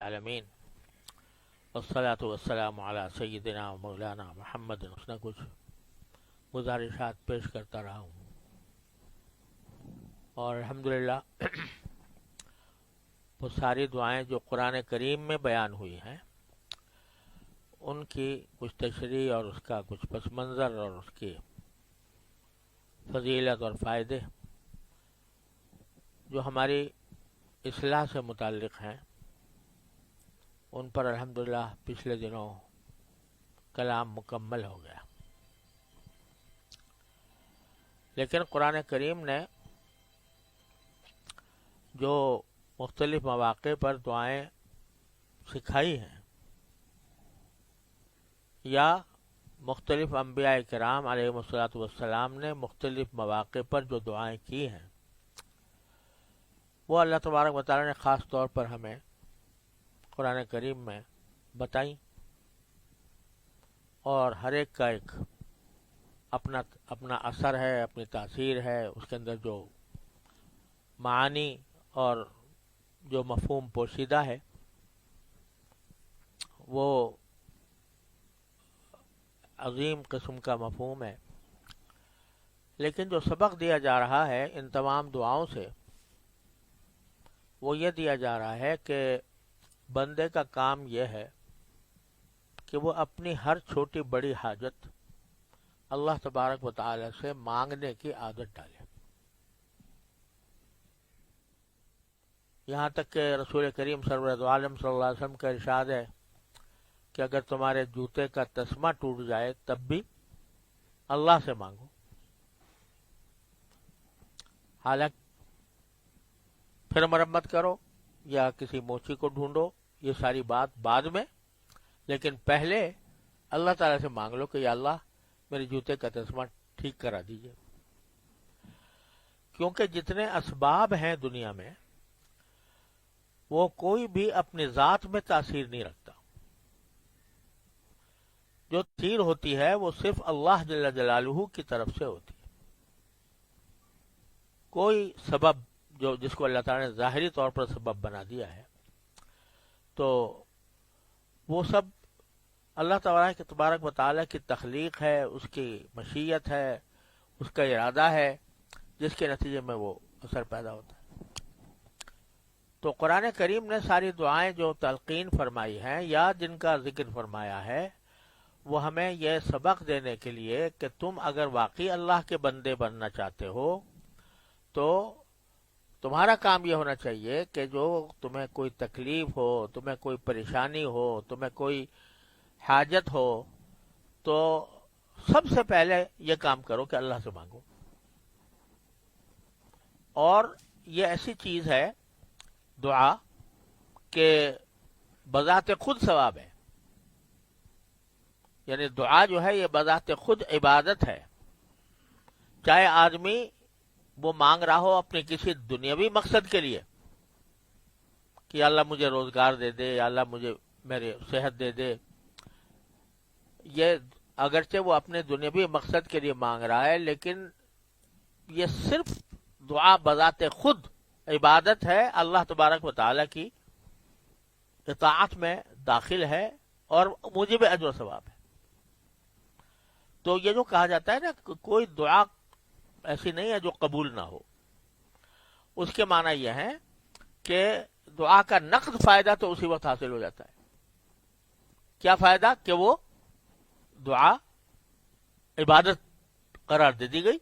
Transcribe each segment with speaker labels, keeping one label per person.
Speaker 1: العالمین والصلاة والسلام علی سیدنا و مولانا محمد۔ اس نے کچھ گزارشات پیش کرتا رہا ہوں اور الحمدللہ وہ ساری دعائیں جو قرآن کریم میں بیان ہوئی ہیں ان کی کچھ تشریح اور اس کا کچھ پس منظر اور اس کی فضیلت اور فائدے جو ہماری اصلاح سے متعلق ہیں ان پر الحمدللہ پچھلے دنوں کلام مکمل ہو گیا، لیکن قرآن کریم نے جو مختلف مواقع پر دعائیں سکھائی ہیں یا مختلف انبیاء کرام علیہ الصلوۃ والسلام نے مختلف مواقع پر جو دعائیں کی ہیں وہ اللہ تبارک و تعالی نے خاص طور پر ہمیں قرآن کریم میں بتائیں، اور ہر ایک کا ایک اپنا اثر ہے، اپنی تاثیر ہے، اس کے اندر جو معانی اور جو مفہوم پوشیدہ ہے وہ عظیم قسم کا مفہوم ہے۔ لیکن جو سبق دیا جا رہا ہے ان تمام دعاؤں سے وہ یہ دیا جا رہا ہے کہ بندے کا کام یہ ہے کہ وہ اپنی ہر چھوٹی بڑی حاجت اللہ تبارک و تعالی سے مانگنے کی عادت ڈالے۔ یہاں تک کہ رسول کریم سرورت عالم صلی اللہ علیہ وسلم کا ارشاد ہے کہ اگر تمہارے جوتے کا تسمہ ٹوٹ جائے تب بھی اللہ سے مانگو۔ حالانکہ پھر مرمت کرو یا کسی موچی کو ڈھونڈو، یہ ساری بات بعد میں، لیکن پہلے اللہ تعالیٰ سے مانگ لو کہ یا اللہ میرے جوتے کا تسمہ ٹھیک کرا دیجئے۔ کیونکہ جتنے اسباب ہیں دنیا میں وہ کوئی بھی اپنی ذات میں تاثیر نہیں رکھتا، جو تاثیر ہوتی ہے وہ صرف اللہ جل جلالہ کی طرف سے ہوتی ہے۔ کوئی سبب جس کو اللہ تعالیٰ نے ظاہری طور پر سبب بنا دیا ہے تو وہ سب اللہ تبارک و تعالیٰ کی تخلیق ہے، اس کی مشیت ہے، اس کا ارادہ ہے، جس کے نتیجے میں وہ اثر پیدا ہوتا ہے۔ تو قرآن کریم نے ساری دعائیں جو تلقین فرمائی ہیں یا جن کا ذکر فرمایا ہے وہ ہمیں یہ سبق دینے کے لیے کہ تم اگر واقعی اللہ کے بندے بننا چاہتے ہو تو تمہارا کام یہ ہونا چاہیے کہ جو تمہیں کوئی تکلیف ہو، تمہیں کوئی پریشانی ہو، تمہیں کوئی حاجت ہو تو سب سے پہلے یہ کام کرو کہ اللہ سے مانگو۔ اور یہ ایسی چیز ہے دعا کہ بذات خود ثواب ہے، یعنی دعا جو ہے یہ بذات خود عبادت ہے۔ چاہے آدمی وہ مانگ رہا ہو اپنے کسی دنیاوی مقصد کے لیے کہ اللہ مجھے روزگار دے دے، یا اللہ مجھے میرے صحت دے دے، یہ اگرچہ وہ اپنے دنیاوی مقصد کے لیے مانگ رہا ہے لیکن یہ صرف دعا بذات خود عبادت ہے، اللہ تبارک و تعالی کی اطاعت میں داخل ہے اور موجب اجر و ثواب ہے۔ تو یہ جو کہا جاتا ہے نا کہ کوئی دعا ایسی نہیں ہے جو قبول نہ ہو، اس کے معنی یہ ہے کہ دعا کا نقد فائدہ تو اسی وقت حاصل ہو جاتا ہے۔ کیا فائدہ؟ کہ وہ دعا عبادت قرار دے دی گئی،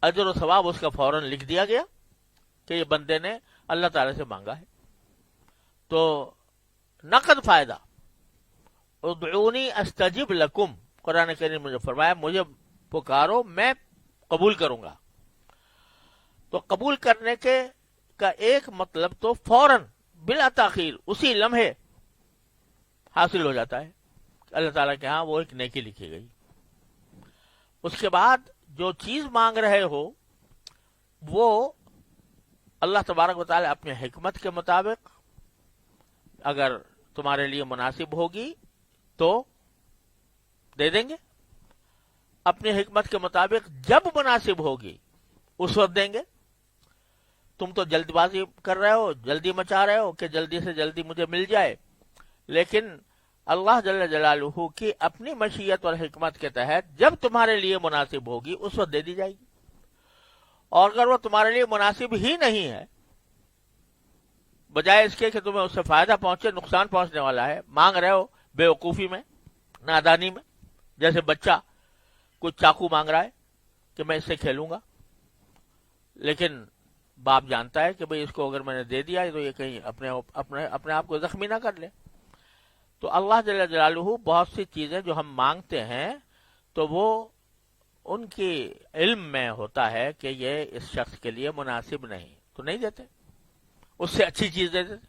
Speaker 1: اجر و ثواب اس کا فوراً لکھ دیا گیا کہ یہ بندے نے اللہ تعالی سے مانگا ہے۔ تو نقد فائدہ، ادعونی استجب لکم، قرآن کریم نے فرمایا مجھے پکارو میں قبول کروں گا۔ تو قبول کرنے کا ایک مطلب تو فوراً بلا تاخیر اسی لمحے حاصل ہو جاتا ہے، اللہ تعالیٰ کے ہاں وہ ایک نیکی لکھی گئی۔ اس کے بعد جو چیز مانگ رہے ہو وہ اللہ تبارک و تعالی اپنے حکمت کے مطابق اگر تمہارے لیے مناسب ہوگی تو دے دیں گے، اپنی حکمت کے مطابق جب مناسب ہوگی اس وقت دیں گے۔ تم تو جلد بازی کر رہے ہو، جلدی مچا رہے ہو کہ جلدی سے جلدی مجھے مل جائے، لیکن اللہ جل جلالہ کی اپنی مشیت اور حکمت کے تحت جب تمہارے لیے مناسب ہوگی اس وقت دے دی جائے گی، اور اگر وہ تمہارے لیے مناسب ہی نہیں ہے، بجائے اس کے کہ تمہیں اس سے فائدہ پہنچے نقصان پہنچنے والا ہے، مانگ رہے ہو بے وقوفی میں، نادانی میں، جیسے بچہ کچھ چاقو مانگ رہا ہے کہ میں اس سے کھیلوں گا، لیکن باپ جانتا ہے کہ بھئی اس کو اگر میں نے دے دیا تو یہ کہیں اپنے آپ کو زخمی نہ کر لے۔ تو اللہ جل جلالہ بہت سی چیزیں جو ہم مانگتے ہیں تو وہ ان کی علم میں ہوتا ہے کہ یہ اس شخص کے لیے مناسب نہیں، تو نہیں دیتے، اس سے اچھی چیز دے دیتے۔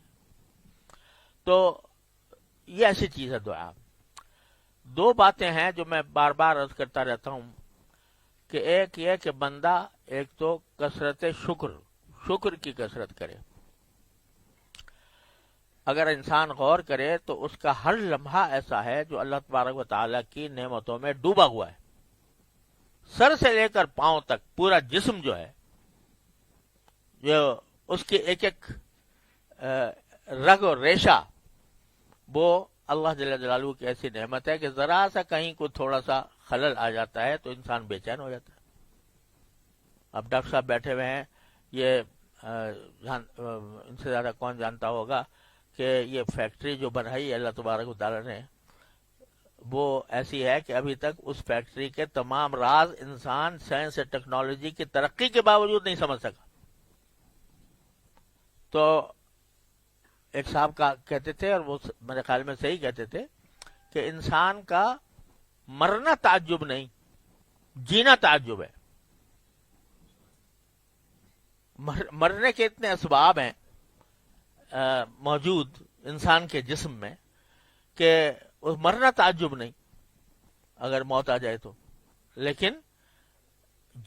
Speaker 1: تو یہ ایسی چیز ہے دعا۔ دو باتیں ہیں جو میں بار بار عرض کرتا رہتا ہوں کہ ایک یہ کہ بندہ ایک تو کثرت شکر کی کثرت کرے۔ اگر انسان غور کرے تو اس کا ہر لمحہ ایسا ہے جو اللہ تبارک و تعالی کی نعمتوں میں ڈوبا ہوا ہے، سر سے لے کر پاؤں تک پورا جسم جو ہے، جو اس کی ایک ایک رگ اور ریشہ، وہ اللہ جل جلالہ کی ایسی نعمت ہے کہ ذرا سا کہیں کو تھوڑا سا خلل آ جاتا ہے تو انسان بے چین ہو جاتا ہے۔ اب ڈاکٹر صاحب بیٹھے ہوئے ہیں، یہ ان سے زیادہ کون جانتا ہوگا کہ یہ فیکٹری جو بنائی اللہ تبارک و تعالی نے، وہ ایسی ہے کہ ابھی تک اس فیکٹری کے تمام راز انسان سائنس اور ٹیکنالوجی کی ترقی کے باوجود نہیں سمجھ سکا۔ تو ایک صاحب کا کہتے تھے، اور وہ میرے خیال میں صحیح کہتے تھے، کہ انسان کا مرنا تعجب نہیں، جینا تعجب ہے۔ مرنے کے اتنے اسباب ہیں موجود انسان کے جسم میں کہ مرنا تعجب نہیں اگر موت آ جائے تو، لیکن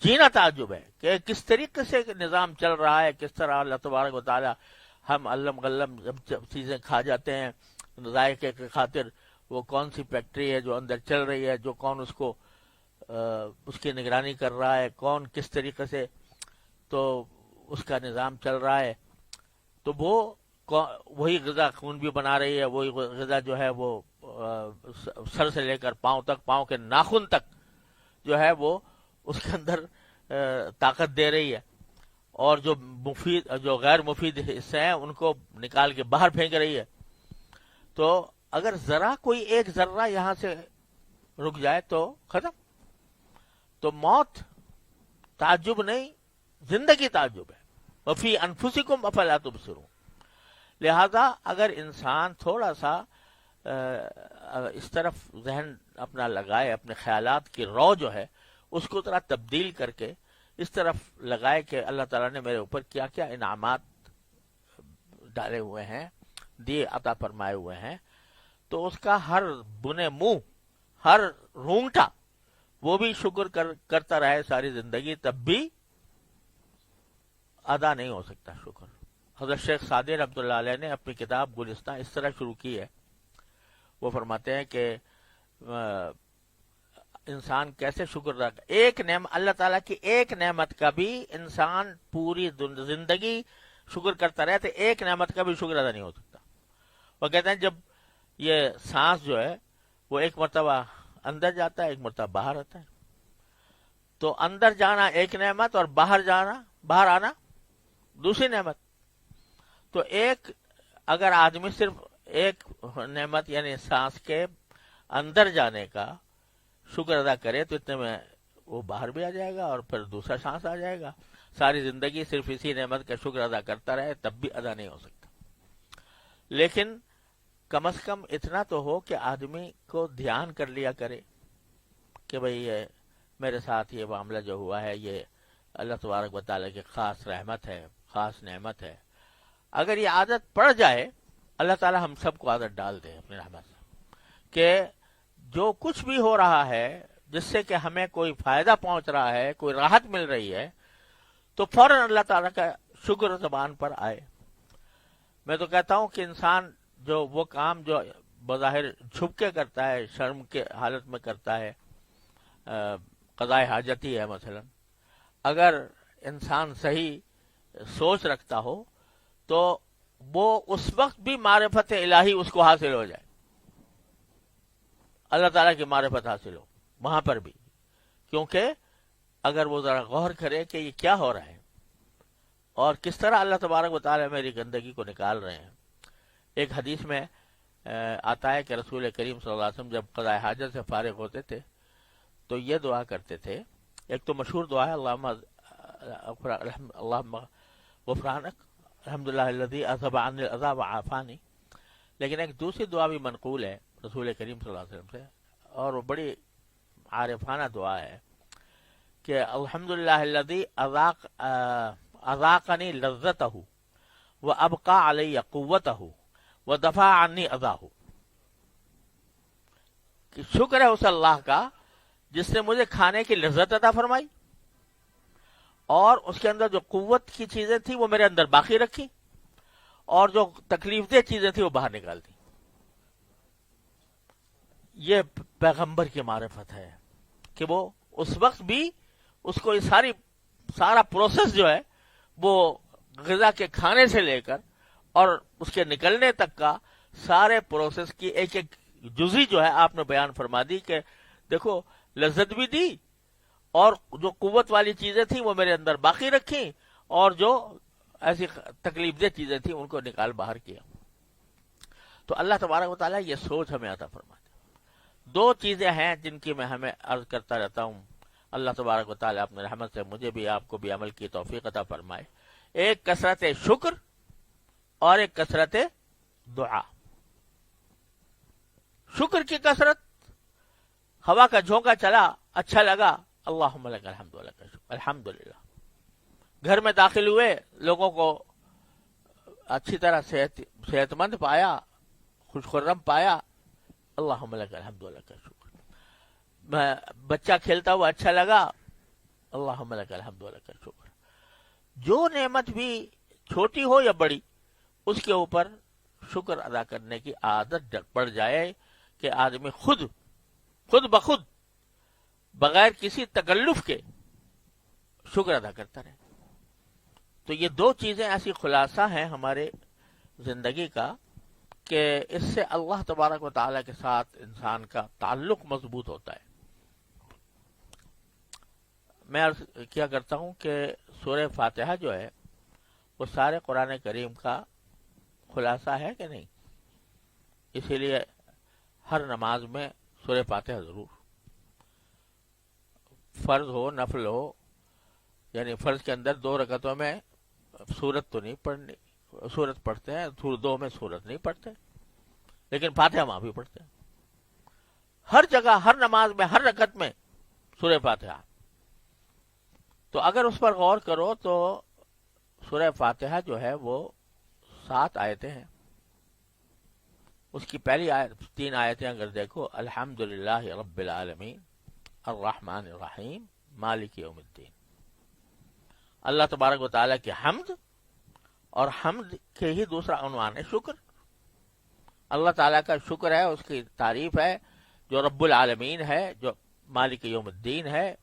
Speaker 1: جینا تعجب ہے کہ کس طریقے سے نظام چل رہا ہے، کس طرح اللہ تبارک و تعالی ہم علم غلم جب چیزیں کھا جاتے ہیں ذائقے کی خاطر، وہ کون سی فیکٹری ہے جو اندر چل رہی ہے، جو کون اس کو اس کی نگرانی کر رہا ہے، کون کس طریقے سے تو اس کا نظام چل رہا ہے، تو وہی غذا خون بھی بنا رہی ہے، وہی غذا جو ہے وہ سر سے لے کر پاؤں تک، پاؤں کے ناخن تک جو ہے وہ اس کے اندر طاقت دے رہی ہے، اور جو غیر مفید حصے ہیں ان کو نکال کے باہر پھینک رہی ہے۔ تو اگر ذرا کوئی ایک ذرہ یہاں سے رک جائے تو ختم۔ تو موت تعجب نہیں، زندگی تعجب ہے۔ وفی انفسکم افلا تبصرون۔ لہذا اگر انسان تھوڑا سا اس طرف ذہن اپنا لگائے، اپنے خیالات کی رو جو ہے اس کو ذرا تبدیل کر کے اس طرف لگائے کہ اللہ تعالیٰ نے میرے اوپر کیا کیا انعامات ڈالے ہوئے ہیں، دیے عطا فرمائے ہوئے ہیں، تو اس کا ہر بنے منہ، ہر رونگٹا وہ بھی شکر کرتا رہے ساری زندگی، تب بھی ادا نہیں ہو سکتا شکر۔ حضرت شیخ سعدی رحمۃ اللہ علیہ نے اپنی کتاب گلستہ اس طرح شروع کی ہے، وہ فرماتے ہیں کہ انسان کیسے شکر ادا کرے، ایک نعمت اللہ تعالیٰ کی ایک نعمت کا بھی انسان پوری زندگی شکر کرتا رہے تو ایک نعمت کا بھی شکر ادا نہیں ہو سکتا۔ وہ کہتے ہیں جب یہ سانس جو ہے وہ ایک مرتبہ اندر جاتا ہے، ایک مرتبہ باہر آتا ہے، تو اندر جانا ایک نعمت اور باہر آنا دوسری نعمت۔ تو اگر آدمی صرف ایک نعمت یعنی سانس کے اندر جانے کا شکر ادا کرے تو اتنے میں وہ باہر بھی آ جائے گا اور پھر دوسرا سانس آ جائے گا۔ ساری زندگی صرف اسی نعمت کا شکر ادا کرتا رہے تب بھی ادا نہیں ہو سکتا۔ لیکن کم از کم اتنا تو ہو کہ آدمی کو دھیان کر لیا کرے کہ بھئی یہ میرے ساتھ یہ معاملہ جو ہوا ہے یہ اللہ تبارک و تعالیٰ کی خاص رحمت ہے، خاص نعمت ہے۔ اگر یہ عادت پڑ جائے، اللہ تعالیٰ ہم سب کو عادت ڈال دے اپنی رحمت سے کہ جو کچھ بھی ہو رہا ہے جس سے کہ ہمیں کوئی فائدہ پہنچ رہا ہے، کوئی راحت مل رہی ہے، تو فوراً اللہ تعالیٰ کا شکر زبان پر آئے۔ میں تو کہتا ہوں کہ انسان جو وہ کام جو بظاہر چھپ کے کرتا ہے، شرم کے حالت میں کرتا ہے، قضائے حاجت ہی ہے مثلا، اگر انسان صحیح سوچ رکھتا ہو تو وہ اس وقت بھی معرفت الہی اس کو حاصل ہو جائے، اللہ تعالیٰ کی معرفت حاصل ہو وہاں پر بھی، کیونکہ اگر وہ ذرا غور کرے کہ یہ کیا ہو رہا ہے اور کس طرح اللہ تبارک و تعالیٰ میری گندگی کو نکال رہے ہیں۔ ایک حدیث میں آتا ہے کہ رسول کریم صلی اللہ علیہ وسلم جب قضاء حاجت سے فارغ ہوتے تھے تو یہ دعا کرتے تھے، ایک تو مشہور دعا ہے اللہم غفرانک الحمدللہ الذی اذھب عنی الاذی وعافانی، لیکن ایک دوسری دعا بھی منقول ہے رسول کریم صلی اللہ علیہ وسلم سے، اور وہ بڑی عارفانہ دعا ہے کہ الحمدللہ الذی اذاقنی لذتہ وابقى علی قوتہ ودفع عنی اذاہ، کہ شکر ہے اس اللہ کا جس نے مجھے کھانے کی لذت عطا فرمائی اور اس کے اندر جو قوت کی چیزیں تھیں وہ میرے اندر باقی رکھی، اور جو تکلیف دہ چیزیں تھیں وہ باہر نکال دی۔ یہ پیغمبر کی معرفت ہے کہ وہ اس وقت بھی اس کو یہ سارا پروسیس جو ہے وہ غذا کے کھانے سے لے کر اور اس کے نکلنے تک کا سارے پروسیس کی ایک ایک جزئی جو ہے آپ نے بیان فرما دی کہ دیکھو لذت بھی دی اور جو قوت والی چیزیں تھیں وہ میرے اندر باقی رکھی، اور جو ایسی تکلیف دہ چیزیں تھیں ان کو نکال باہر کیا۔ تو اللہ تبارک و تعالیٰ یہ سوچ ہمیں عطا فرماتے۔ دو چیزیں ہیں جن کی میں ہمیں عرض کرتا رہتا ہوں، اللہ تبارک و تعالیٰ اپنے رحمت سے مجھے بھی آپ کو بھی عمل کی توفیق عطا فرمائے، ایک کثرت شکر اور ایک کثرت دعا۔ شکر کی کثرت، ہوا کا جھونکا چلا اچھا لگا، اللہم لک الحمد ولک الشکر، الحمدللہ۔ گھر میں داخل ہوئے، لوگوں کو اچھی طرح صحت مند پایا، خوش خرم پایا، اللہم لک الحمد ولک الشکر۔ بچہ کھیلتا ہوا اچھا لگا، اللہم لک الحمد ولک الشکر۔ جو نعمت بھی چھوٹی ہو یا بڑی، اس کے اوپر شکر ادا کرنے کی عادت پڑ جائے کہ آدمی خود بخود بغیر کسی تکلف کے شکر ادا کرتا رہے۔ تو یہ دو چیزیں ایسی خلاصہ ہیں ہمارے زندگی کا کہ اس سے اللہ تبارک و تعالیٰ کے ساتھ انسان کا تعلق مضبوط ہوتا ہے۔ میں عرض کیا کرتا ہوں کہ سورہ فاتحہ جو ہے وہ سارے قرآن کریم کا خلاصہ ہے کہ نہیں، اسی لیے ہر نماز میں سورہ فاتحہ ضرور، فرض ہو نفل ہو، یعنی فرض کے اندر 2 رکعتوں میں سورت تو نہیں پڑھنی، سورت پڑھتے ہیں، 2 میں سورت نہیں پڑھتے، لیکن فاتحہ وہاں بھی پڑھتے ہیں، ہر جگہ ہر نماز میں ہر رکعت میں سورہ فاتحہ۔ تو اگر اس پر غور کرو تو سورہ فاتحہ جو ہے وہ 7 آیتیں ہیں، اس کی پہلی 3 آیتیں اگر دیکھو، الحمدللہ رب العالمین الرحمن الرحیم مالک یوم الدین، اللہ تبارک و تعالیٰ کی حمد، اور حمد کے ہی دوسرا عنوان ہے شکر۔ اللہ تعالیٰ کا شکر ہے، اس کی تعریف ہے، جو رب العالمین ہے، جو مالک یوم الدین ہے،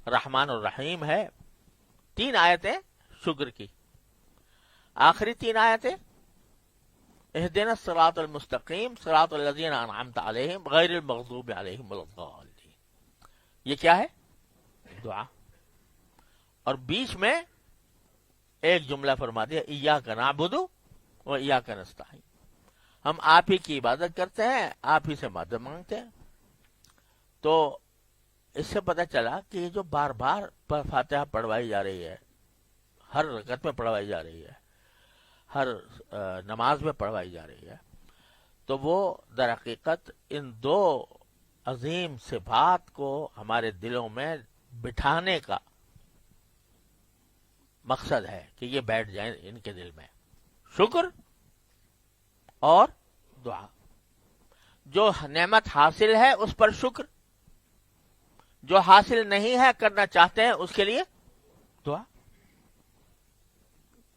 Speaker 1: رحمان الرحیم ہے۔ 3 آیتیں شکر کی، آخری 3 آیتیں اہدنا الصراط المستقیم صراط الذین انعمت علیہم غیر المغضوب علیہم ولا الضالین، یہ کیا ہے؟ دعا۔ اور بیچ میں ایک جملہ فرما دیا، ایاک نعبد و ایاک نستعین، ہم آپ ہی کی عبادت کرتے ہیں، آپ ہی سے مدد مانگتے ہیں۔ تو اس سے پتہ چلا کہ یہ جو بار بار فاتحہ پڑھوائی جا رہی ہے، ہر رکعت میں پڑھوائی جا رہی ہے، ہر نماز میں پڑھوائی جا رہی ہے، تو وہ در حقیقت ان 2 عظیم صفات کو ہمارے دلوں میں بٹھانے کا مقصد ہے کہ یہ بیٹھ جائیں ان کے دل میں، شکر اور دعا۔ جو نعمت حاصل ہے اس پر شکر، جو حاصل نہیں ہے کرنا چاہتے ہیں اس کے لیے دعا۔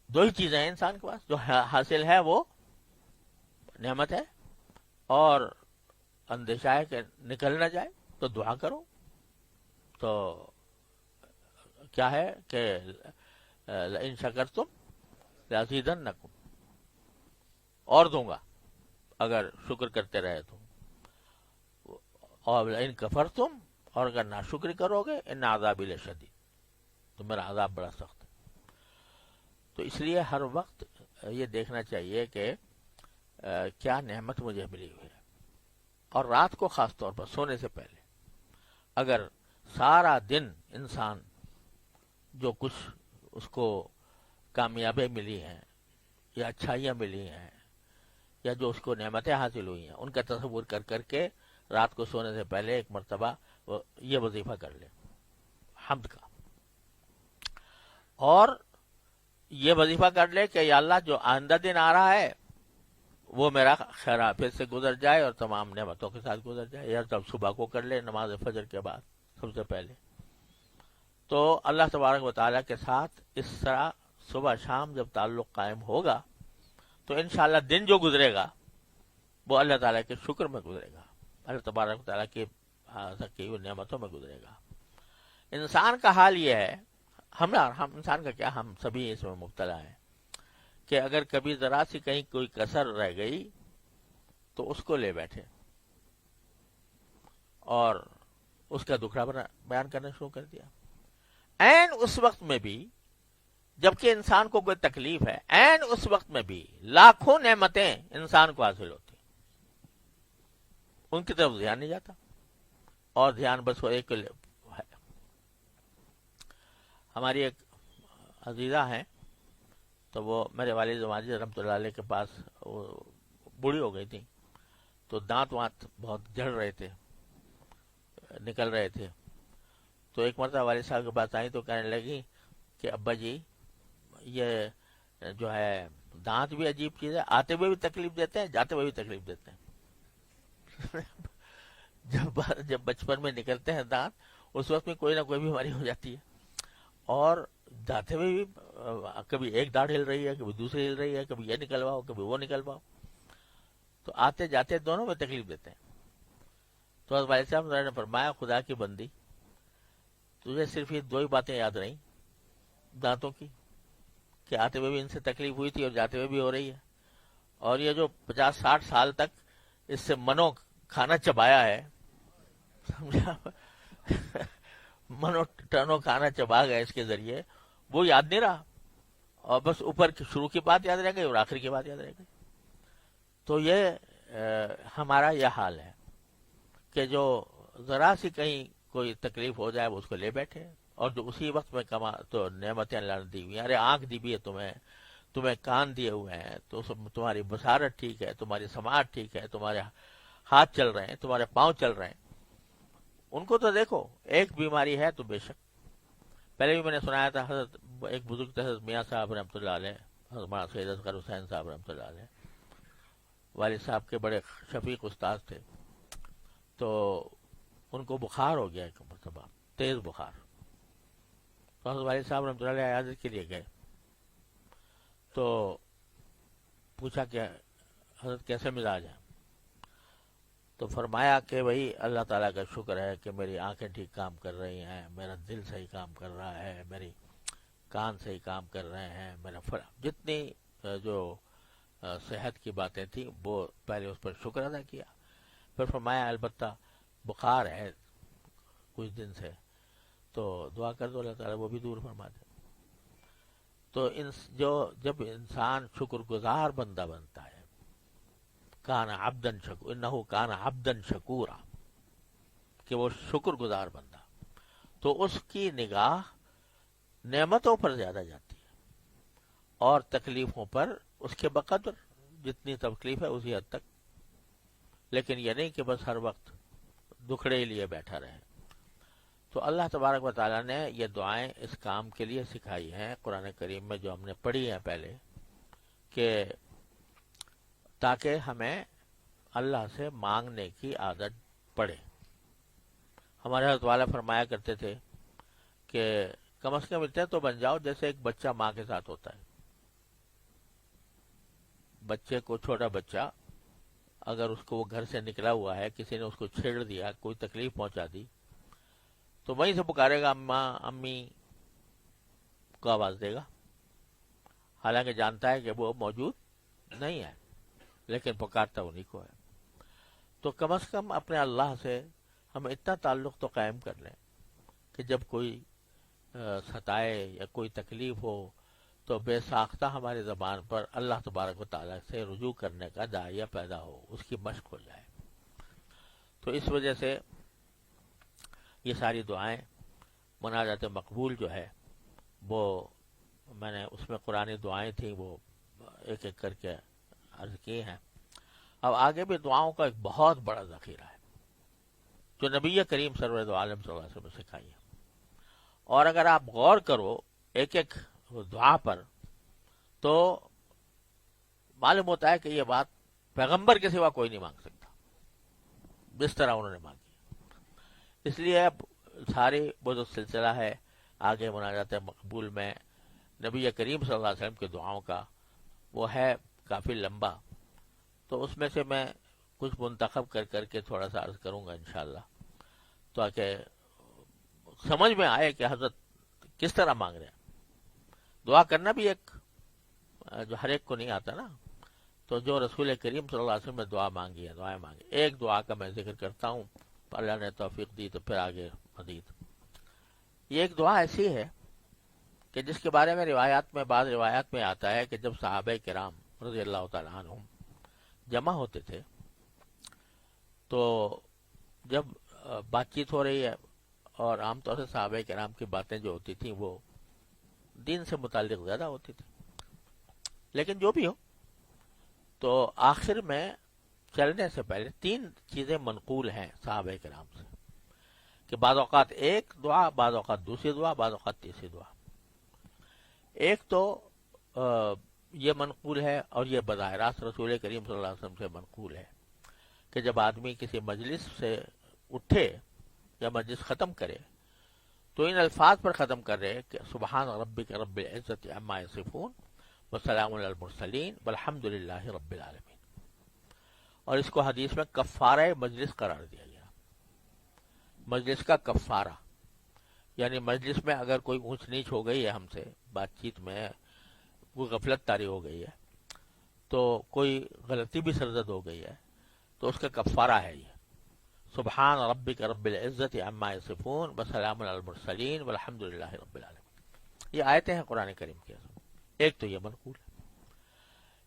Speaker 1: 2 ہی چیزیں ہیں انسان کے پاس، جو حاصل ہے وہ نعمت ہے، اور اندیشہ ہے کہ نکل نہ جائے تو دعا کرو۔ تو کیا ہے کہ لئن شکرتم لازیدنکم، اور دوں گا اگر شکر کرتے رہے تو، اور ان کفرتم، اور اگر ناشکری کرو گے ان عذابی لشدید، تو میرا عذاب بڑا سخت ہے۔ تو اس لیے ہر وقت یہ دیکھنا چاہیے کہ کیا نعمت مجھے ملی ہوئی ہے، اور رات کو خاص طور پر سونے سے پہلے اگر سارا دن انسان جو کچھ اس کو کامیابی ملی ہیں یا اچھائیاں ملی ہیں یا جو اس کو نعمتیں حاصل ہوئی ہیں ان کا تصور کر کر کے رات کو سونے سے پہلے ایک مرتبہ یہ وظیفہ کر لے حمد کا، اور یہ وظیفہ کر لے کہ یا اللہ جو آئندہ دن آ رہا ہے وہ میرا خیر عافیت سے گزر جائے اور تمام نعمتوں کے ساتھ گزر جائے، یا تب صبح کو کر لے نماز فجر کے بعد سب سے پہلے۔ تو اللہ تبارک و تعالیٰ کے ساتھ اس طرح صبح شام جب تعلق قائم ہوگا تو انشاءاللہ دن جو گزرے گا وہ اللہ تعالیٰ کے شکر میں گزرے گا، اللہ تبارک و تعالیٰ کی نعمتوں میں گزرے گا۔ انسان کا حال یہ ہے، ہم انسان کا کیا، ہم سبھی اس میں مبتلا ہیں کہ اگر کبھی ذرا سی کہیں کوئی کسر رہ گئی تو اس کو لے بیٹھے اور اس کا دکھڑا بیان کرنا شروع کر دیا، عین اس وقت میں بھی جبکہ انسان کو کوئی تکلیف ہے، عین اس وقت میں بھی لاکھوں نعمتیں انسان کو حاصل ہوتی، ان کی طرف دھیان نہیں جاتا، اور دھیان بس وہ ایک ہے۔ ہماری ایک عزیزہ ہیں تو وہ میرے والد ماجد رحمۃ اللہ علیہ کے پاس، وہ بوڑھی ہو گئی تھی تو دانت وانت بہت جھڑ رہے تھے، نکل رہے تھے، تو ایک مرتبہ والد صاحب کے پاس آئی تو کہنے لگی کہ ابا جی یہ جو ہے دانت بھی عجیب چیز ہے، آتے ہوئے بھی تکلیف دیتے ہیں جاتے ہوئے بھی تکلیف دیتے ہیں۔ جب بچپن میں نکلتے ہیں دانت اس وقت میں کوئی نہ کوئی بیماری ہو جاتی ہے، اور جاتے ہوئے بھی کبھی ایک داڑھ ہل رہی ہے، کبھی دوسری ہل رہی ہے، کبھی یہ نکلواؤ کبھی وہ نکلواؤ، تو آتے جاتے دونوں میں تکلیف دیتے ہیں۔ تو حضرت والد صاحب نے فرمایا خدا کی بندی، تجھے صرف یہ دو ہی باتیں یاد رہیں دانتوں کی کہ آتے ہوئے بھی ان سے تکلیف ہوئی تھی اور جاتے ہوئے بھی ہو رہی ہے، اور یہ جو 50-60 سال تک اس سے منو کھانا چبایا ہے، سمجھا، منو ٹنو کھانا چبا گیا اس کے ذریعے، وہ یاد نہیں رہا، اور بس اوپر کی شروع کی بات یاد رہ گئی اور آخر کی بات یاد رہ گئی۔ تو یہ ہمارا یہ حال ہے کہ جو ذرا سی کہیں کوئی تکلیف ہو جائے وہ اس کو لے بیٹھے، اور جو اسی وقت میں کما تو نعمتیں اللہ نے دی ہوئی ہیں، ارے آنکھ دی بھی ہے تمہیں کان دیے ہوئے ہیں، تو تمہاری بصارت ٹھیک ہے، تمہاری سماعت ٹھیک ہے، تمہارے ہاتھ چل رہے ہیں، تمہارے پاؤں چل رہے ہیں، ان کو تو دیکھو۔ ایک بیماری ہے تو بے شک، پہلے بھی میں نے سنایا تھا، حضرت ایک بزرگ تھے حضرت میاں صاحب رحمۃ اللہ علیہ، حضرت مولانا سید اصغر حسین صاحب رحمۃ اللہ علیہ، والد صاحب کے بڑے شفیق استاد تھے، تو ان کو بخار ہو گیا ایک مرتبہ، تیز بخار، تو حضرت والد صاحب رحمۃ اللہ علیہ عیادت کے لیے گئے، تو پوچھا کہ حضرت کیسے مزاج ہے، تو فرمایا کہ بھائی اللہ تعالیٰ کا شکر ہے کہ میری آنکھیں ٹھیک کام کر رہی ہیں، میرا دل صحیح کام کر رہا ہے، میری کان صحیح کام کر رہے ہیں، میرا جتنی جو صحت کی باتیں تھیں وہ پہلے اس پر شکر ادا کیا، پھر فرمایا البتہ بخار ہے کچھ دن سے، تو دعا کر دو اللہ تعالیٰ وہ بھی دور فرما دے۔ تو جب انسان شکر گزار بندہ بنتا ہے، کان عبدن شکور انہ کان عبدن شکورا، کہ وہ شکر گزار بندہ، تو اس کی نگاہ نعمتوں پر زیادہ جاتی ہے اور تکلیفوں پر اس کے بقدر جتنی تکلیف ہے اسی حد تک، لیکن یہ نہیں کہ بس ہر وقت دکھڑے ہی لیے بیٹھا رہے۔ تو اللہ تبارک و تعالیٰ نے یہ دعائیں اس کام کے لیے سکھائی ہیں قرآن کریم میں جو ہم نے پڑھی ہیں پہلے، کہ تاکہ ہمیں اللہ سے مانگنے کی عادت پڑے۔ ہمارے حضرت والا فرمایا کرتے تھے کہ کم از کم اتنے تو بن جاؤ جیسے ایک بچہ ماں کے ساتھ ہوتا ہے۔ بچے کو، چھوٹا بچہ اگر اس کو وہ گھر سے نکلا ہوا ہے، کسی نے اس کو چھیڑ دیا، کوئی تکلیف پہنچا دی، تو وہیں سے پکارے گا اماں امی کو آواز دے گا، حالانکہ جانتا ہے کہ وہ موجود نہیں ہے، لیکن پکارتا انہی کو ہے۔ تو کم از کم اپنے اللہ سے ہم اتنا تعلق تو قائم کر لیں کہ جب کوئی ستائے یا کوئی تکلیف ہو تو بے ساختہ ہماری زبان پر اللہ تبارک و تعالیٰ سے رجوع کرنے کا داعیہ پیدا ہو، اس کی مشق ہو جائے۔ تو اس وجہ سے یہ ساری دعائیں، مناجات مقبول جو ہے وہ میں نے اس میں قرآن دعائیں تھیں وہ ایک ایک کر کے عرض کی ہیں۔ اب آگے بھی دعاؤں کا ایک بہت بڑا ذخیرہ ہے جو نبی کریم سرور عالم صلی اللہ علیہ وسلم نے سکھائی ہے، اور اگر آپ غور کرو ایک ایک دعا پر تو معلوم ہوتا ہے کہ یہ بات پیغمبر کے سوا کوئی نہیں مانگ سکتا جس طرح انہوں نے مانگی۔ اس لیے اب ساری وہ جو سلسلہ ہے آگے مناجات مقبول میں نبی کریم صلی اللہ علیہ وسلم کی دعاؤں کا، وہ ہے کافی لمبا، تو اس میں سے میں کچھ منتخب کر کے تھوڑا سا عرض کروں گا انشاءاللہ، تاکہ سمجھ میں آئے کہ حضرت کس طرح مانگ رہے ہیں۔ دعا کرنا بھی ایک جو ہر ایک کو نہیں آتا نا، تو جو رسول کریم صلی اللہ علیہ وسلم نے دعا مانگی ہے، دعائیں مانگی، ایک دعا کا میں ذکر کرتا ہوں، اللہ نے توفیق دی تو پھر آگے مزید۔ یہ ایک دعا ایسی ہے کہ جس کے بارے میں بعض روایات میں آتا ہے کہ جب صحابہ کرام رضی اللہ تعالیٰ عنہم جمع ہوتے تھے تو جب بات چیت ہو رہی ہے، اور عام طور سے صحابہ کرام کی باتیں جو ہوتی تھیں وہ دین سے متعلق زیادہ ہوتی تھی، لیکن جو بھی ہو تو آخر میں چلنے سے پہلے 3 چیزیں منقول ہیں صحابہ کرام سے، کہ بعض اوقات ایک دعا، بعض اوقات دوسری دعا، بعض اوقات تیسری دعا۔ ایک تو یہ منقول ہے، اور یہ براہ راست رسول کریم صلی اللہ علیہ وسلم سے منقول ہے، کہ جب آدمی کسی مجلس سے اٹھے یا مجلس ختم کرے تو ان الفاظ پر ختم کر رہے کہ سبحان ربک رب العزت عما یصفون وسلام علی المرسلین والحمد للہ رب العالمین، اور اس کو حدیث میں کفارہ مجلس قرار دیا گیا۔ مجلس کا کفارہ یعنی مجلس میں اگر کوئی اونچ نیچ ہو گئی ہے ہم سے، بات چیت میں کوئی غفلت طاری ہو گئی ہے، تو کوئی غلطی بھی سرزد ہو گئی ہے، تو اس کا کفارہ ہے یہ سبحان ربک رب العزت عما یصفون وسلام علی المرسلین والحمد للہ رب العالمین۔ یہ آیتیں ہیں قرآن کریم کی۔ ایک تو یہ منقول ہے۔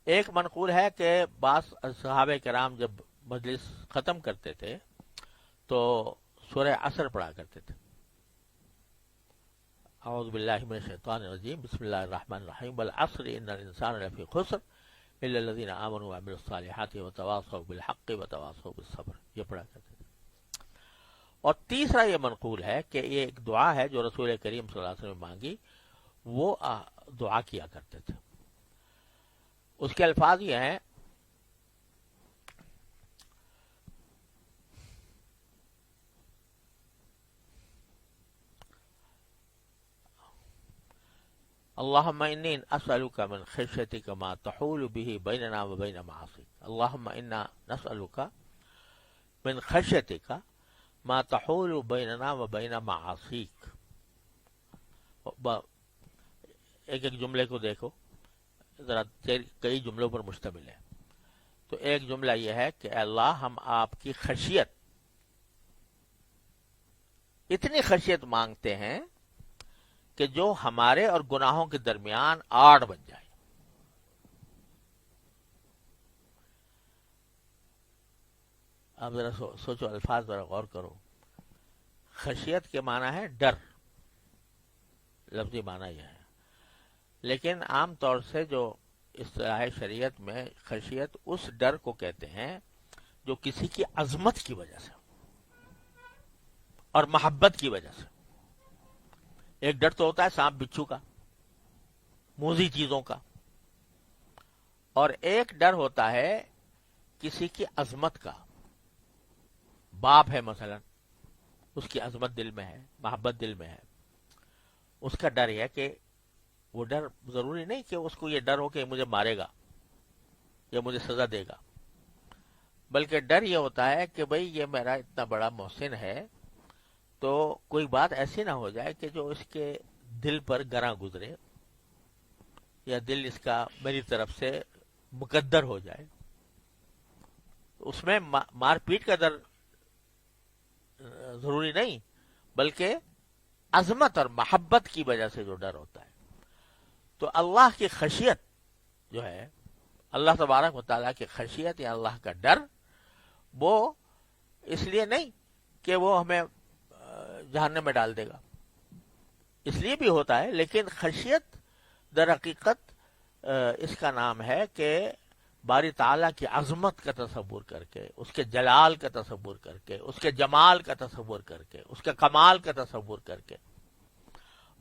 Speaker 1: ایک منقول ہے کہ بعض صحابہ کرام جب مجلس ختم کرتے تھے تو سورہ عصر پڑھا کرتے تھے، اعوذ باللہ من الشیطان الرجیم بسم اللہ الرحمن الرحیم والعصر ان الانسان لفی خسر الا الذین آمنوا وعملوا الصالحات وتواصوا بالحق وتواصوا بالصبر، یہ پڑھا کرتے تھے۔ اور تیسرا یہ منقول ہے کہ یہ ایک دعا ہے جو رسول کریم صلی اللہ علیہ وسلم نے مانگی، وہ دعا کیا کرتے تھے۔ اس کے الفاظ یہ ہیں اللہم انی اسألک من خشیتک ما تحول به بیننا وبین معاصیک، اللہم انا نسألک من خشیتک ما تحول بیننا وبین معاصیک۔ ایک ایک جملے کو دیکھو ذرا، کئی جملوں پر مشتمل ہے۔ تو ایک جملہ یہ ہے کہ اے اللہ ہم آپ کی خشیت، اتنی خشیت مانگتے ہیں کہ جو ہمارے اور گناہوں کے درمیان آڑ بن جائے۔ اب ذرا سوچو، الفاظ ذرا غور کرو۔ خشیت کے معنی ہے ڈر، لفظی معنی یہ ہے، لیکن عام طور سے جو اصطلاح شریعت میں خشیت اس ڈر کو کہتے ہیں جو کسی کی عظمت کی وجہ سے اور محبت کی وجہ سے۔ ایک ڈر تو ہوتا ہے سانپ بچھو کا، موذی چیزوں کا، اور ایک ڈر ہوتا ہے کسی کی عظمت کا۔ باپ ہے مثلا، اس کی عظمت دل میں ہے، محبت دل میں ہے، اس کا ڈر ہے کہ وہ ڈر ضروری نہیں کہ اس کو یہ ڈر ہو کہ مجھے مارے گا یا مجھے سزا دے گا، بلکہ ڈر یہ ہوتا ہے کہ بھئی یہ میرا اتنا بڑا محسن ہے تو کوئی بات ایسی نہ ہو جائے کہ جو اس کے دل پر گراں گزرے، یا دل اس کا میری طرف سے مقدر ہو جائے. اس میں مار پیٹ کا ڈر ضروری نہیں، بلکہ عظمت اور محبت کی وجہ سے جو ڈر ہوتا ہے. تو اللہ کی خشیت جو ہے، اللہ تبارک و تعالیٰ کی خشیت یا اللہ کا ڈر، وہ اس لیے نہیں کہ وہ ہمیں جہنم میں ڈال دے گا، اس لیے بھی ہوتا ہے، لیکن خشیت در حقیقت اس کا نام ہے کہ باری تعالیٰ کی عظمت کا تصور کر کے، اس کے جلال کا تصور کر کے، اس کے جمال کا تصور کر کے، اس کے کمال کا تصور کر کے،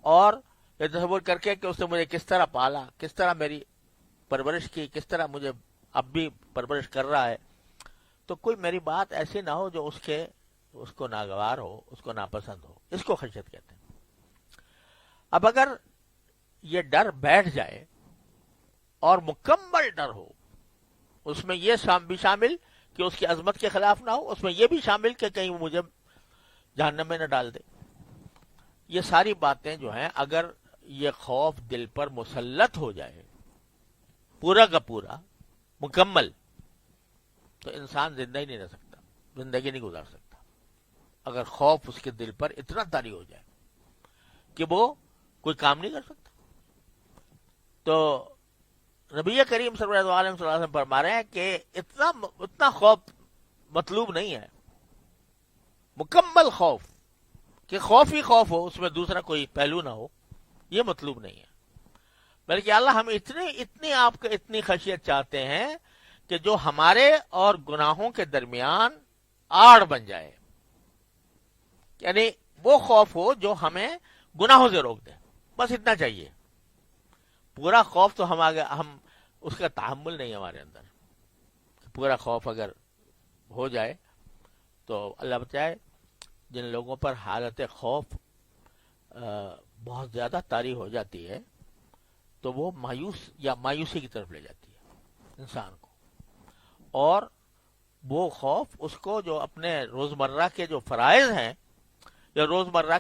Speaker 1: اور یہ تصور کر کے کہ اس نے مجھے کس طرح پالا، کس طرح میری پرورش کی، کس طرح مجھے اب بھی پرورش کر رہا ہے. تو کوئی میری بات ایسی نہ ہو جو اس کو ناگوار ہو، اس کو ناپسند ہو. اس کو خشیت کہتے ہیں. اب اگر یہ ڈر بیٹھ جائے اور مکمل ڈر ہو، اس میں یہ بھی شامل کہ اس کی عظمت کے خلاف نہ ہو، اس میں یہ بھی شامل کہ کہیں وہ مجھے جہنم میں نہ ڈال دے، یہ ساری باتیں جو ہیں اگر یہ خوف دل پر مسلط ہو جائے پورا کا پورا مکمل، تو انسان زندہ ہی نہیں رہ سکتا، زندگی نہیں گزار سکتا. اگر خوف اس کے دل پر اتنا طاری ہو جائے کہ وہ کوئی کام نہیں کر سکتا. تو نبی کریم صلی اللہ علیہ وسلم فرما رہے ہیں کہ اتنا خوف مطلوب نہیں ہے، مکمل خوف، کہ خوف ہی خوف ہو، اس میں دوسرا کوئی پہلو نہ ہو، یہ مطلوب نہیں ہے. بلکہ اللہ ہم اتنی آپ کو اتنی خشیت چاہتے ہیں کہ جو ہمارے اور گناہوں کے درمیان آڑ بن جائے، یعنی وہ خوف ہو جو ہمیں گناہوں سے روک دے. بس اتنا چاہیے. پورا خوف تو ہم اس کا تحمل نہیں ہمارے اندر. پورا خوف اگر ہو جائے تو اللہ بچائے، جن لوگوں پر حالت خوف بہت زیادہ طاری ہو جاتی ہے تو وہ مایوسی کی طرف لے جاتی ہے انسان کو. اور وہ خوف اس کو جو اپنے روزمرہ کے جو فرائض ہیں یا روزمرہ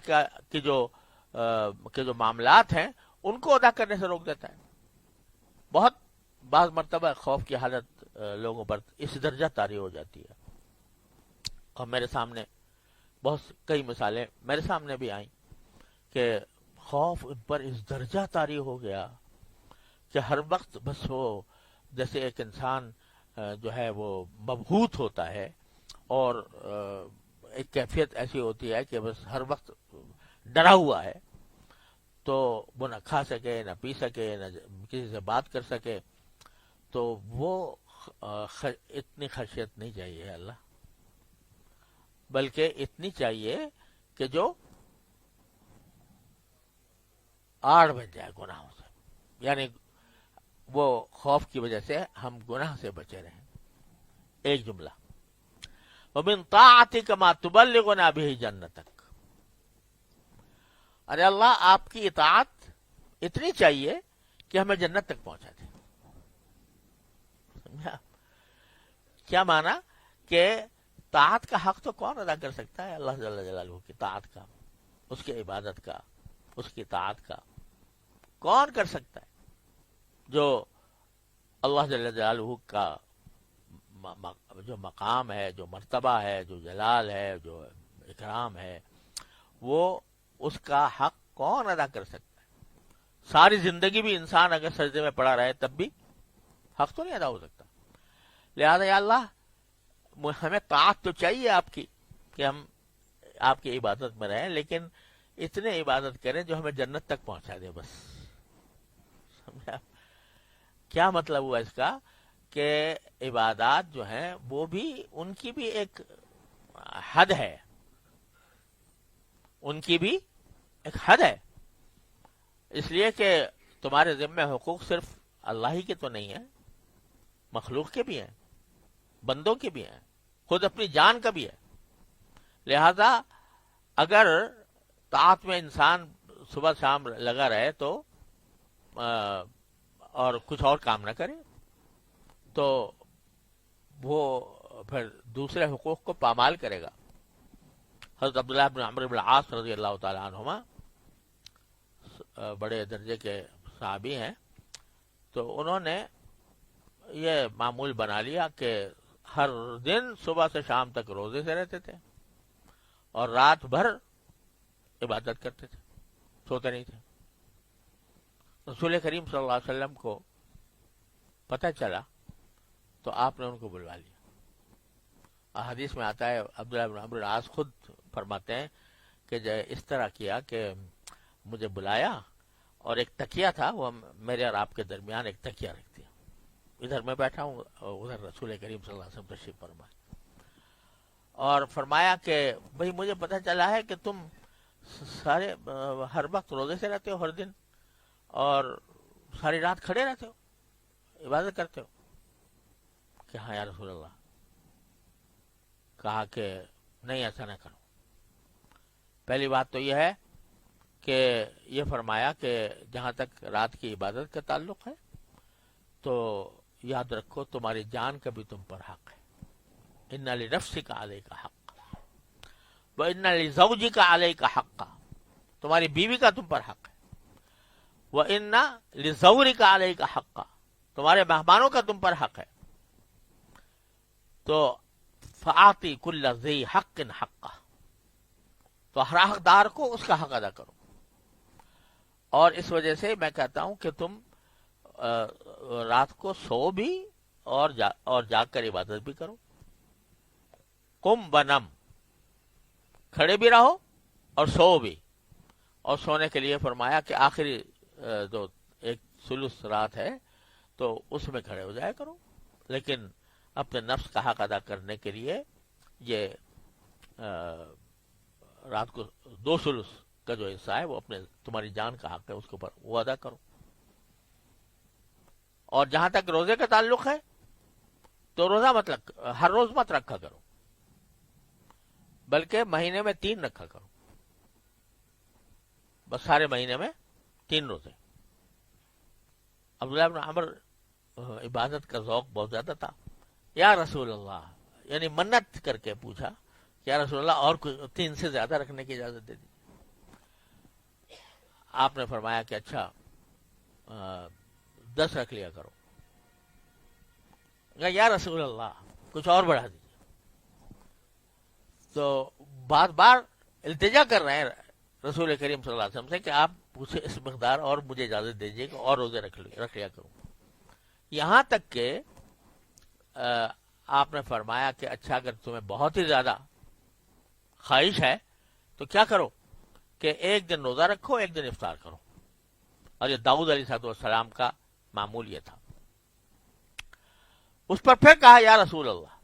Speaker 1: کے جو معاملات ہیں ان کو ادا کرنے سے روک دیتا ہے. بہت بعض مرتبہ خوف کی حالت لوگوں پر اس درجہ طاری ہو جاتی ہے، اور میرے سامنے کئی مثالیں میرے سامنے بھی آئیں کہ خوف ان پر اس درجہ طاری ہو گیا کہ ہر وقت بس وہ جیسے ایک انسان جو ہے وہ مبہوت ہوتا ہے، اور ایک کیفیت ایسی ہوتی ہے کہ بس ہر وقت ڈرا ہوا ہے، تو وہ نہ کھا سکے، نہ پی سکے، نہ کسی سے بات کر سکے. تو وہ اتنی خشیت نہیں چاہیے اللہ، بلکہ اتنی چاہیے کہ جو آڑ بن جائے گناہوں سے، یعنی وہ خوف کی وجہ سے ہم گناہ سے بچے رہیں. ایک جملہ، وَمِن طَاعَتِكَ مَا تُبَلِّغُنَا بِهِ جَنَّتَكَ. ارے اللہ، آپ کی اطاعت اتنی چاہیے کہ ہمیں جنت تک پہنچا دے. سمجھا؟ کیا مانا کہ طاعت کا حق تو کون ادا کر سکتا ہے؟ اللہ جل جلالہ کی طاعت کا، اس کی عبادت کا، اس کی طاعت کا کون کر سکتا ہے؟ جو اللہ جل جلالہ کا جو مقام ہے، جو مرتبہ ہے، جو جلال ہے، جو اکرام ہے، وہ اس کا حق کون ادا کر سکتا ہے؟ ساری زندگی بھی انسان اگر سجدے میں پڑا رہے تب بھی حق تو نہیں ادا ہو سکتا. لہذا یا اللہ، ہمیں طاعت تو چاہیے آپ کی کہ ہم آپ کی عبادت میں رہیں، لیکن اتنے عبادت کریں جو ہمیں جنت تک پہنچا دے. بس سمجھا؟ کیا مطلب ہوا اس کا؟ کہ عبادات جو ہیں وہ بھی ان کی بھی ایک حد ہے، ان کی بھی ایک حد ہے. اس لیے کہ تمہارے ذمہ حقوق صرف اللہ ہی کے تو نہیں ہیں، مخلوق کے بھی ہیں، بندوں کے بھی ہیں، خود اپنی جان کا بھی ہے. لہذا اگر طاعت میں انسان صبح شام لگا رہے تو اور کچھ اور کام نہ کرے تو وہ پھر دوسرے حقوق کو پامال کرے گا. حضرت عبداللہ بن عمرو بن العاص رضی اللہ تعالیٰ عنہما بڑے درجے کے صحابی ہیں، تو انہوں نے یہ معمول بنا لیا کہ ہر دن صبح سے شام تک روزے سے رہتے تھے اور رات بھر عبادت کرتے تھے، سوتے نہیں تھے۔ رسول کریم صلی اللہ علیہ وسلم کو پتہ چلا تو آپ نے ان کو بلوا لیا۔ احادیث میں آتا ہے، عبداللہ بن عمرو العاص خود فرماتے ہیں کہ جو اس طرح کیا کہ مجھے بلایا اور ایک تکیہ تھا، وہ میرے اور آپ کے درمیان ایک تکیہ رکھ دیا، ادھر میں بیٹھا ہوں اور ادھر رسول کریم صلی اللہ علیہ وسلم تشریف فرمائے، اور فرمایا کہ بھئی مجھے پتہ چلا ہے کہ تم سارے ہر وقت روزے سے رہتے ہو، ہر دن، اور ساری رات کھڑے رہتے ہو، عبادت کرتے ہو۔ کہ ہاں یا رسول اللہ۔ کہا کہ نہیں، ایسا نہ کرو۔ پہلی بات تو یہ ہے کہ یہ فرمایا کہ جہاں تک رات کی عبادت کا تعلق ہے تو یاد رکھو تمہاری جان کا بھی تم پر حق ہے۔ اِنَّ لِنَفْسِكَ عَلَيْكَ حَقًّا وَإِنَّ لِزَوْجِكَ عَلَيْكَ حَقًّا، تمہاری بیوی کا تم پر حق ہے۔ وَإِنَّ لِزَوْرِكَ عَلَيْكَ حَقًّا، تمہارے مہمانوں کا تم پر حق ہے۔ تو فَآتِ كُلَّ ذِي حَقٍّ حَقَّهُ، تو ہر حقدار کو اس کا حق ادا کرو۔ اور اس وجہ سے میں کہتا ہوں کہ تم رات کو سو بھی اور جاگ کر عبادت بھی کرو۔ قم بنم، کھڑے بھی رہو اور سو بھی۔ اور سونے کے لیے فرمایا کہ آخری جو ایک ثلث رات ہے تو اس میں کھڑے ہو جایا کرو، لیکن اپنے نفس کا حق ادا کرنے کے لیے یہ رات کو 2 ثلث کا جو حصہ ہے وہ اپنے تمہاری جان کا حق ہے، اس کے اوپر وہ ادا کرو۔ اور جہاں تک روزے کا تعلق ہے تو روزہ مطلب ہر روز مت رکھا کرو، بلکہ مہینے میں 3 رکھا کرو، بس سارے مہینے میں 3 روزے۔ عبداللہ بن عمرو عبادت کا ذوق بہت زیادہ تھا۔ یا رسول اللہ، یعنی منت کر کے پوچھا کہ یا رسول اللہ اور 3 سے زیادہ رکھنے کی اجازت دے دی۔ آپ نے فرمایا کہ اچھا 10 رکھ لیا کرو۔ یا رسول اللہ کچھ اور بڑھا دیجیے۔ تو بار بار التجا کر رہے ہیں رسول کریم صلی اللہ علیہ وسلم سے کہ آپ اسے اس مقدار اور مجھے اجازت دیجیے کہ اور روزے رکھ لیا کروں۔ یہاں تک کہ آپ نے فرمایا کہ اچھا اگر تمہیں بہت ہی زیادہ خواہش ہے تو کیا کرو کہ ایک دن روزہ رکھو، ایک دن افطار کرو۔ اور یہ داؤد علیہ السلام کا معمول یہ تھا۔ اس پر پھر کہا یا رسول اللہ،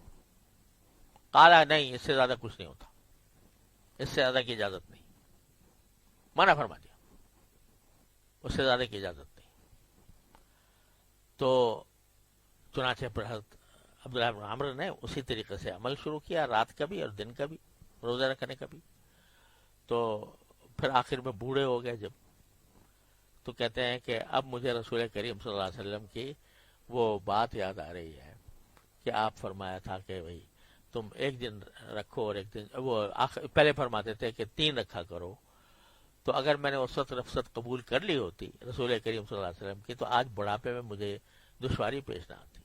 Speaker 1: قالا نہیں، اس سے زیادہ کچھ نہیں ہوتا، اس سے زیادہ کی اجازت نہیں، منع فرما دیا، اس سے زیادہ کی اجازت نہیں۔ تو چنانچہ پر حضرت عبداللہ بن عمرو نے اسی طریقے سے عمل شروع کیا، رات کا بھی اور دن کا بھی، روزہ رکھنے کا بھی۔ تو پھر آخر میں بوڑھے ہو گئے جب، تو کہتے ہیں کہ اب مجھے رسول کریم صلی اللہ علیہ وسلم کی وہ بات یاد آ رہی ہے کہ آپ فرمایا تھا کہ بھئی تم ایک دن رکھو اور ایک دن، وہ پہلے فرماتے تھے کہ 3 رکھا کرو۔ تو اگر میں نے اس وقت رخصت قبول کر لی ہوتی رسول کریم صلی اللہ علیہ وسلم کی تو آج بڑھاپے میں مجھے دشواری پیش نہ آتی۔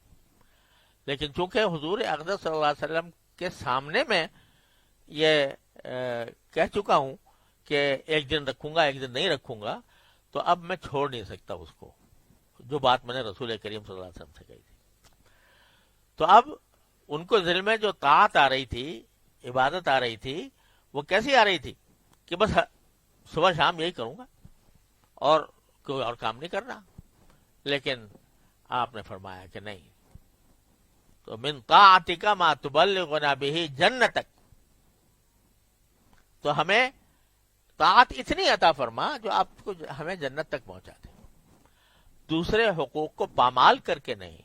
Speaker 1: لیکن چونکہ حضور اقدس صلی اللہ علیہ وسلم کے سامنے میں یہ کہہ چکا ہوں کہ ایک دن رکھوں گا ایک دن نہیں رکھوں گا، تو اب میں چھوڑ نہیں سکتا اس کو، جو بات میں نے رسول کریم صلی اللہ علیہ وسلم سے کہی تھی۔ تو اب ان کو دل میں جو طاعت آ رہی تھی، عبادت آ رہی تھی، وہ کیسی آ رہی تھی کہ بس صبح شام یہی کروں گا اور کوئی اور کام نہیں کرنا۔ لیکن آپ نے فرمایا کہ نہیں، تو من طاعتک ما تبلغنا به جنتک، تو ہمیں طاعت اتنی عطا فرما جو آپ کو ہمیں جنت تک پہنچا دے، دوسرے حقوق کو پامال کر کے نہیں،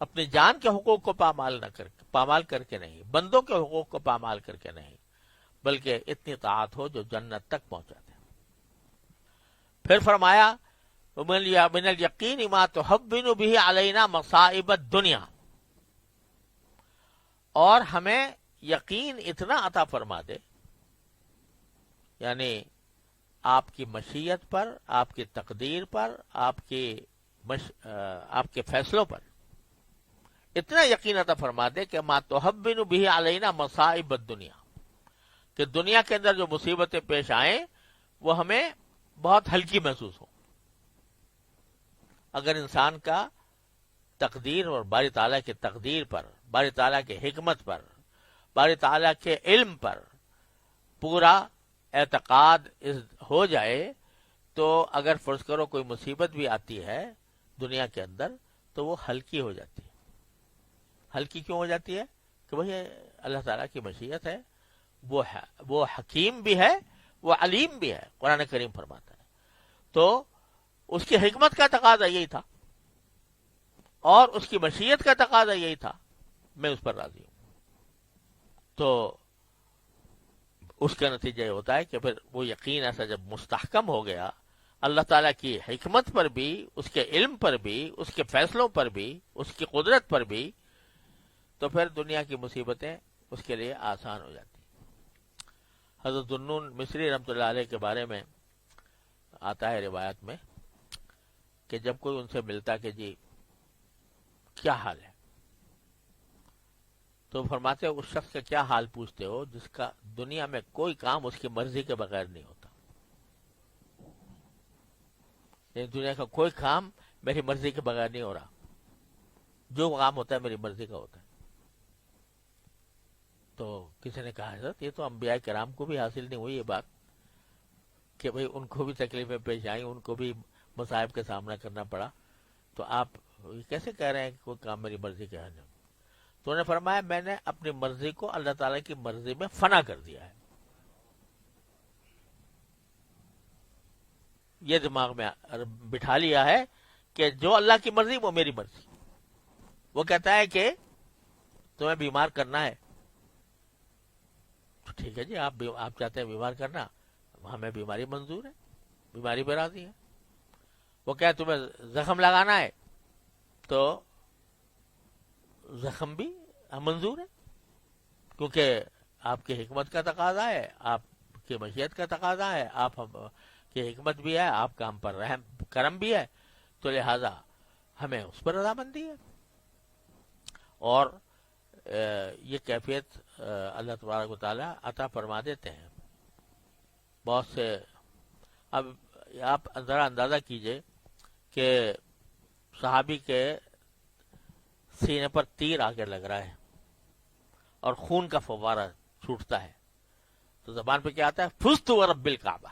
Speaker 1: اپنی جان کے حقوق کو پامال کر کے نہیں، بندوں کے حقوق کو پامال کر کے نہیں، بلکہ اتنی طاعت ہو جو جنت تک پہنچا دے۔ پھر فرمایا من الیقین ما تحون به علینا مصائب الدنیا، اور ہمیں یقین اتنا عطا فرما دے، یعنی آپ کی مشیت پر، آپ کی تقدیر پر، آپ کی آپ کے فیصلوں پر اتنا یقین عطا فرما دے کہ ما تحبن به علینا مصائب الدنیا، کہ دنیا کے اندر جو مصیبتیں پیش آئیں وہ ہمیں بہت ہلکی محسوس ہو۔ اگر انسان کا تقدیر اور باری تعالیٰ کی تقدیر پر، باری تعالیٰ کی حکمت پر، باری تعالیٰ کے علم پر پورا اعتقاد ہو جائے تو اگر فرض کرو کوئی مصیبت بھی آتی ہے دنیا کے اندر تو وہ ہلکی ہو جاتی ہے۔ ہلکی کیوں ہو جاتی ہے؟ کہ وہی اللہ تعالیٰ کی مشیت ہے، وہ حکیم بھی ہے، وہ علیم بھی ہے، قرآن کریم فرماتا ہے۔ تو اس کی حکمت کا تقاضا یہی تھا اور اس کی مشیت کا تقاضا یہی تھا، میں اس پر راضی ہوں۔ تو اس کا نتیجہ یہ ہوتا ہے کہ پھر وہ یقین ایسا جب مستحکم ہو گیا اللہ تعالیٰ کی حکمت پر بھی، اس کے علم پر بھی، اس کے فیصلوں پر بھی، اس کی قدرت پر بھی، تو پھر دنیا کی مصیبتیں اس کے لیے آسان ہو جاتی۔ حضرت ذوالنون مصری رحمۃ اللہ علیہ کے بارے میں آتا ہے روایت میں کہ جب کوئی ان سے ملتا کہ جی کیا حال ہے، تو فرماتے اس شخص کا کیا حال پوچھتے ہو جس کا دنیا میں کوئی کام اس کی مرضی کے بغیر نہیں ہوتا، یعنی دنیا کا کوئی کام میری مرضی کے بغیر نہیں ہو رہا، جو کام ہوتا ہے میری مرضی کا ہوتا ہے۔ تو کسی نے کہا حضرت یہ تو انبیاء کرام کو بھی حاصل نہیں ہوئی یہ بات کہ بھئی ان کو بھی تکلیفیں پیش آئیں، ان کو بھی مصائب کا سامنا کرنا پڑا، تو آپ کیسے کہہ رہے ہیں کہ کوئی کام میری مرضی کا ہے؟ تو انہوں نے فرمایا میں نے اپنی مرضی کو اللہ تعالیٰ کی مرضی میں فنا کر دیا ہے۔ یہ دماغ میں بٹھا لیا ہے کہ جو اللہ کی مرضی وہ میری مرضی۔ وہ کہتا ہے کہ تمہیں بیمار کرنا ہے تو ٹھیک ہے جی، آپ چاہتے ہیں بیمار کرنا، ہمیں بیماری منظور ہے، بیماری پہ راضی ہے۔ وہ کہے تمہیں زخم لگانا ہے تو زخم بھی منظور ہے، کیونکہ آپ کی حکمت کا تقاضا ہے، آپ کی مشیت کا تقاضا ہے، آپ کی حکمت بھی ہے، آپ کا ہم پر رحم کرم بھی ہے، تو لہذا ہمیں اس پر رضامندی ہے۔ اور یہ کیفیت اللہ تبارک و تعالی عطا فرما دیتے ہیں بہت سے۔ اب آپ ذرا اندازہ کیجئے کہ صحابی کے سینے پر تیر آ کے لگ رہا ہے اور خون کا فوارہ چھوٹتا ہے، تو زبان پہ کیا آتا ہے؟ فزت ورب الکعبہ،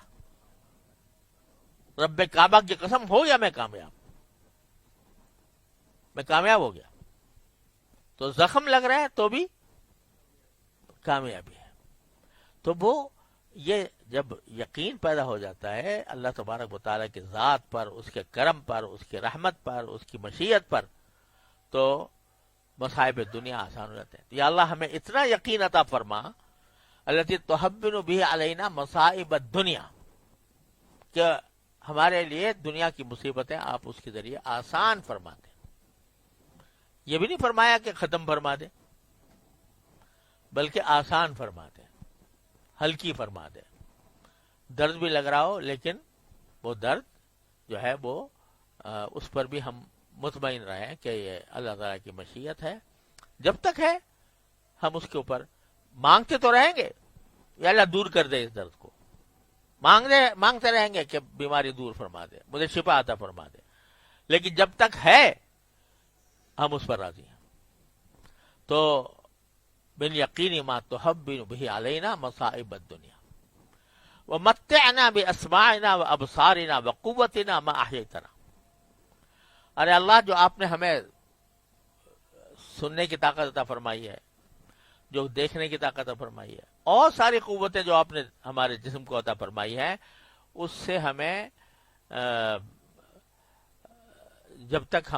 Speaker 1: رب کعبہ کی قسم ہو یا میں کامیاب ہو گیا۔ تو زخم لگ رہا ہے تو بھی کامیابی ہے۔ تو وہ یہ جب یقین پیدا ہو جاتا ہے اللہ تبارک و تعالیٰ کی ذات پر، اس کے کرم پر، اس کی رحمت پر، اس کی مشیت پر، تو مصائب دنیا آسان ہو جاتے ہیں۔ یا اللہ ہمیں اتنا یقین عطا فرما التی تحبن به علینا مصائب الدنیا، کہ ہمارے لیے دنیا کی مصیبتیں آپ اس کے ذریعے آسان فرما دیں۔ یہ بھی نہیں فرمایا کہ ختم فرما دیں، بلکہ آسان فرما دیں، ہلکی فرما دیں۔ درد بھی لگ رہا ہو لیکن وہ درد جو ہے وہ اس پر بھی ہم مطمئن رہیں کہ یہ اللہ تعالیٰ کی مشیت ہے، جب تک ہے ہم اس کے اوپر مانگتے تو رہیں گے یا اللہ دور کر دے اس درد کو، مانگتے رہیں گے کہ بیماری دور فرما دے، مجھے شفا عطا فرما دے، لیکن جب تک ہے ہم اس پر راضی ہیں۔ تو بن یقین ما تحبن به علینا مصائب الدنیا ومتعنا باسماعنا وابصارنا وقوتنا ما احییتنا۔ ارے اللہ جو آپ نے ہمیں سننے کی طاقت عطا فرمائی ہے، جو دیکھنے کی طاقت عطا فرمائی ہے، اور ساری قوتیں جو آپ نے ہمارے جسم کو عطا فرمائی ہے، اس سے ہمیں جب تک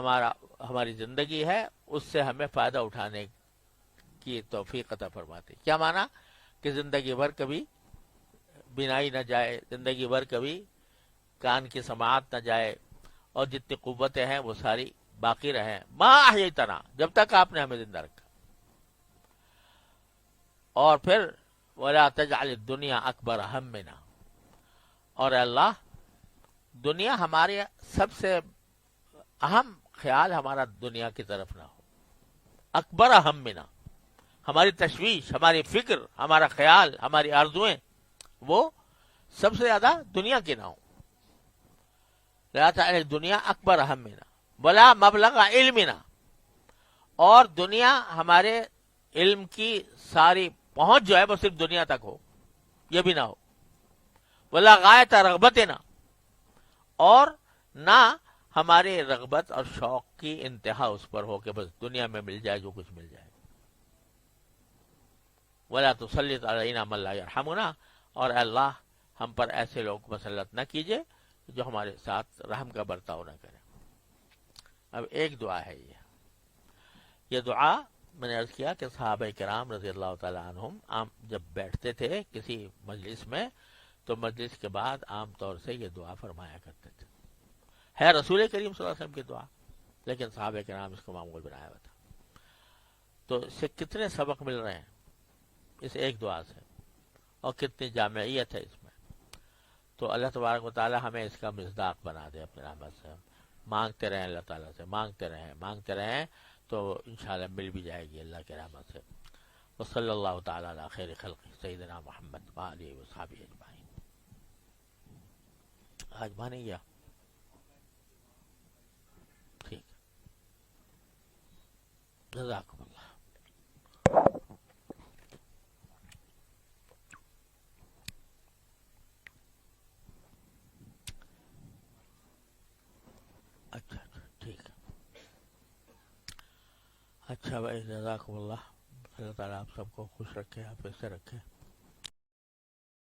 Speaker 1: ہماری زندگی ہے اس سے ہمیں فائدہ اٹھانے کی توفیق عطا فرماتے۔ کیا معنی؟ کہ زندگی بھر کبھی بینائی نہ جائے، زندگی بھر کبھی کان کی سماعت نہ جائے، اور جتنی قوتیں ہیں وہ ساری باقی رہیں ما احییتنا، جب تک آپ نے ہمیں زندہ رکھا۔ اور پھر ولا تجعل الدنیا اکبر ہمنا، اور اللہ دنیا ہمارے سب سے اہم خیال ہمارا دنیا کی طرف نہ ہو. اکبر اہم منا، ہماری تشویش، ہماری فکر، ہمارا خیال، ہماری آرزوئیں وہ سب سے زیادہ دنیا کی نہ ہو. لہذا دنیا اکبر اہم منا بلا مبلغ علمنا، اور دنیا ہمارے علم کی ساری پہنچ جو ہے وہ صرف دنیا تک ہو، یہ بھی نہ ہو. ولا غایت رغبتنا، اور نہ ہماری رغبت اور شوق کی انتہا اس پر ہو کہ بس دنیا میں مل جائے جو کچھ مل جائے. ولا تسلط علینا من لا یرحمنا، اور اے اللہ ہم پر ایسے لوگ مسلط نہ کیجئے جو ہمارے ساتھ رحم کا برتاؤ نہ کریں. اب ایک دعا ہے یہ دعا میں نے عرض کیا کہ صحابہ کرام رضی اللہ تعالی عنہم عام جب بیٹھتے تھے کسی مجلس میں تو مجلس کے بعد عام طور سے یہ دعا فرمایا کرتے تھے. ہے رسول کریم صلی اللہ علیہ وسلم کی دعا، لیکن صحابہ کرام اس کو معمول بنایا ہوا تھا. تو اس سے کتنے سبق مل رہے ہیں اس ایک دعا سے، اور کتنی جامعیت ہے اس میں. تو اللہ تبارک و تعالی ہمیں اس کا مصداق بنا دے اپنے رحمت سے. مانگتے رہیں اللہ تعالیٰ سے، مانگتے رہیں تو انشاءاللہ مل بھی جائے گی اللہ کے رحمت سے. وصلی اللہ تعالی علی خیر خلق سیدنا محمد وآلہ وصحبہ اجمعین. آج مانے گیا ٹھیک، جزاکم اللہ. اچھا ٹھیک ہے. اچھا بھائی جزاکم اللہ. اللہ تعالیٰ آپ سب کو خوش رکھے، حافظ سے رکھے.